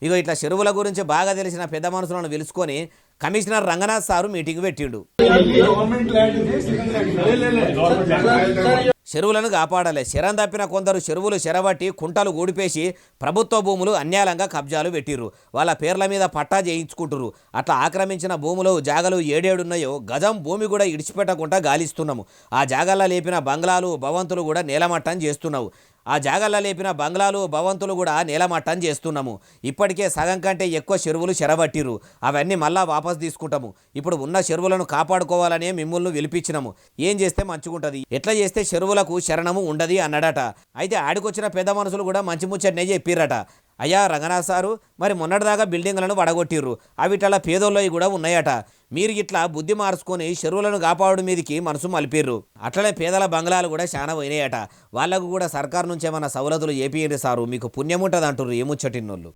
ఇగో ఇట్లా చెరువుల గురించి బాగా తెలిసిన పెద్ద మనుషులను పిలుచుకొని కమిషనర్ రంగనాథ్ సారు మీటింగ్ పెట్టిండు. చెరువులను కాపాడాలి. శరం తప్పిన కొందరు చెరువులు చెరబట్టి కుంటలు ఊడిపేసి ప్రభుత్వ భూములు అన్యాయంగా కబ్జాలు పెట్టిర్రు. వాళ్ళ పేర్ల మీద పట్టా చేయించుకుంటురు. అట్లా ఆక్రమించిన భూములు జాగలు ఏడేడున్నాయో గజం భూమి కూడా ఇడిచిపెట్టకుండా గాలిస్తున్నాము. ఆ జాగల్లో లేపిన బంగ్లాలు భవంతులు కూడా నేలమట్టం చేస్తున్నాము. నేలమట్టం చేస్తున్నాము. ఇప్పటికే సగం కంటే ఎక్కువ చెరువులు చెరబట్టిర్రు. అవన్నీ మళ్ళా వాపసు తీసుకుంటాము. ఇప్పుడు ఉన్న చెరువులను కాపాడుకోవాలనే మిమ్మల్ని పిలిపించినాము. ఏం చేస్తే మంచిగుంటుంది, ఎట్లా చేస్తే చెరువులకు శరణము ఉండది అన్నాడట. అయితే ఆడికొచ్చిన పెద్ద మనుషులు కూడా మంచి ముచ్చటనే చెప్పిర్రట. అయ్యా రంగనాథ్ సారు, మరి మొన్నటిదాకా బిల్డింగ్లను వడగొట్టిర్రు, అవిట్లా పేదోళ్ళవి కూడా ఉన్నాయట. మీరు ఇట్లా బుద్ధి మార్చుకొని చెరువులను కాపాడు మీదికి మనసు మలిపిర్రు. అట్లనే పేదల బంగ్లాలు కూడా చాలా పోయినాయట. వాళ్ళకు కూడా సర్కారు నుంచి ఏమైనా సవలతులు ఏపీయండి సారు, మీకు పుణ్యం ఉంటుంది అంటుర్రు ఏముచ్చటిన్నోళ్ళు.